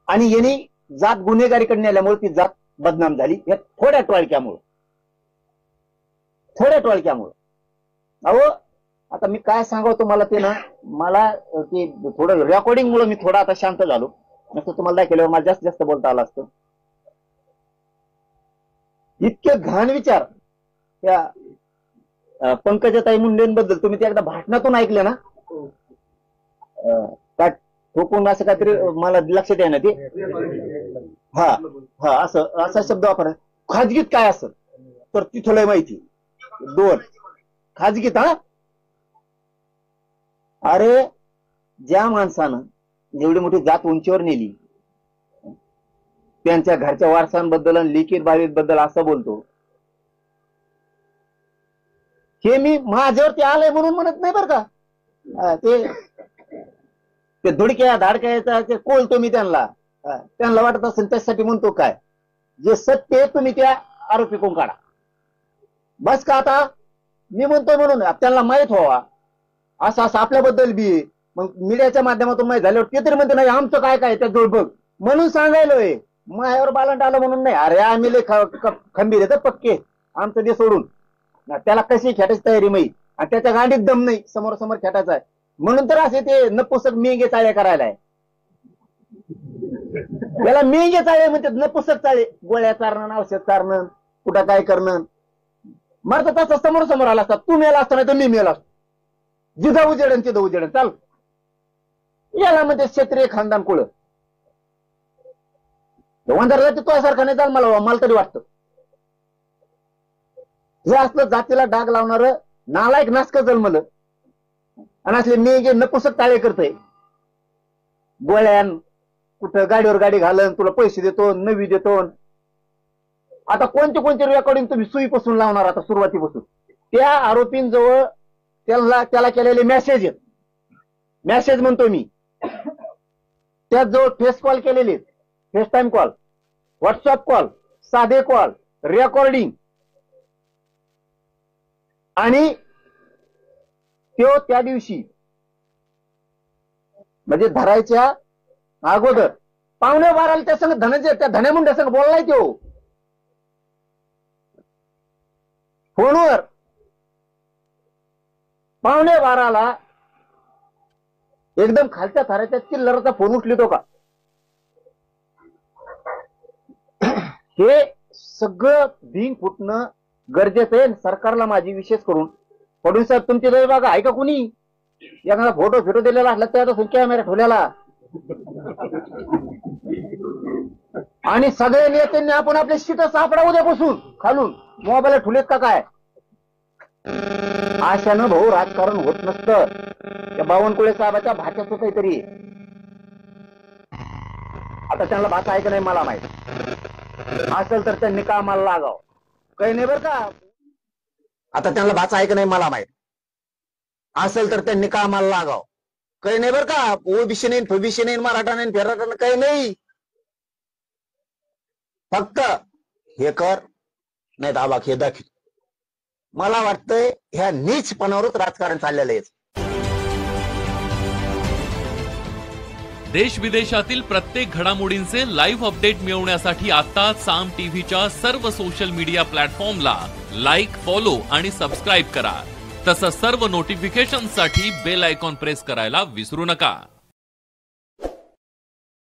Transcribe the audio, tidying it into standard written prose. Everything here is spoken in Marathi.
आणि यांनी जात गुन्हेगारीकडे नेल्यामुळे ती जात बदनाम झाली या थोड्या टोळक्यामुळे. अहो आता मी काय सांगावं तुम्हाला ते ना, मला ते थोडं रेकॉर्डिंग मुळे मी थोडा आता शांत झालो, नसतं तुम्हाला दाखवल्यावर मला जास्त जास्त बोलता आलं असतं. इतके घाण विचार त्या पंकजाताई मुंडेंबद्दल तुम्ही ते एकदा भाषणातून ऐकले ना, काय ठोकून असं काहीतरी मला लक्षात आहे ना ते. हा हा असं असा शब्द वापर. खाजगीत काय असं तर तिथं लय माहिती. दोन खाजगीत. हा अरे ज्या माणसानं एवढी मोठी जात उंचीवर नेली, त्यांच्या घरच्या वारसांबद्दल आणि लिखित बाबीबद्दल असं बोलतो, हे मी माझ्यावरती आलंय म्हणून म्हणत नाही बरं का. ते धुडक्या धाडक्याचा ते कोलतो मी त्यांना वाटत असेल त्यासाठी म्हणतो. काय जे सत्य आहे तुम्ही त्या आरोपी कोण काढा बस का. आता मी म्हणतोय म्हणून त्यांना माहित व्हावा असं असं आपल्याबद्दल बी मग मीडियाच्या माध्यमातून माहित झाल्यावर ते तरी म्हणते नाही आमचं काय काय त्या जोड बघ म्हणून सांगायलोय. मायावर बालंट आलं म्हणून नाही. अरे आम्ही लय खंबीर येतं पक्के आमचं ते सोडून. त्याला कशी खेटायची तयारी माही आणि त्याच्या गांडीत दम नाही समोर समोर खेटायचा आहे म्हणून तर असे ते नपुसक मेंगे चाळे करायला आहे. त्याला मेंगे चाळे म्हणतात, नपुसक चाळे. गोळ्या चारणं औषध चारणं कुठं काय करणं. मरत तसं समोर समोर आला असता. तू मेला असता नाही तर मी मेला असतो. जिथं उजेडन तिथं उजेडन चाल. याला म्हणजे क्षत्रिय खानदान कुळ वंदर तो सारखा नाही चाल मला तरी वाटतं. हे असलं जातीला डाग लावणार नालायक नासक जन्मलं आणि असले मेघे नपुसक ताळे करतय. गोळ्यान कुठं गाडीवर गाडी घालन, तुला पैसे देतो, नवी देतो. आता कोणते रेकॉर्डिंग तुम्ही सुईपासून लावणार आता सुरुवातीपासून. त्या आरोपींजवळ त्याला केलेले मेसेज आहेत. मेसेज म्हणतो मी. त्याजवळ फेस कॉल केलेले, face time call, WhatsApp call, साधे कॉल, रेकॉर्डिंग. आणि तो त्या दिवशी म्हणजे धरायच्या अगोदर 11:15 त्या संग त्या धन्यामुंड्या संग बोललाय तो फोनवर. 11:15 एकदम खालच्या थराच्या चिल्लरचा फोन उचलितो का. हे सगळं भिंग फुटणं गरजेचं आहे. सरकारला माझी विशेष करून फडणवीस साहेब तुमची जवळ बघा आहे का कुणी एखादा फोटो दिलेला असला त्याचा कॅमेरा ठेवलेला. आणि सगळ्या नेत्यांनी आपण आपले शीट सापडा उद्यापासून खालून मोबाईल ठुलेत का काय. आशानं भाऊ राजकारण होत नसतं. त्या बावनकुळे साहेबाच्या भाषेचं काहीतरी. आता त्यांना भाषा आहे का नाही मला माहित असेल तर त्यांनी कामाला लागाव. काही नाही बरं का. आता त्यांना भाषा आहे का नाही मला माहित असेल तर त्यांनी कामाला लागाव. काही नाही बरं का. ओबीसी नाही, फबीसी नाही, मराठा नाही, फेराटा नाही, काही नाही. फक्त हे कर नाही दाबाक हे दाखव. मला वाटतंय ह्या नीचपणावरच राजकारण चाललेलं आहे. देश विदेशातील प्रत्येक घडामोडींचे लाईव्ह अपडेट मिळवण्यासाठी आता साम टीव्हीच्या सर्व सोशल मीडिया प्लॅटफॉर्मला लाईक, फॉलो आणि सबस्क्राईब करा. तसंच सर्व नोटिफिकेशनसाठी बेल आयकॉन प्रेस करायला विसरू नका.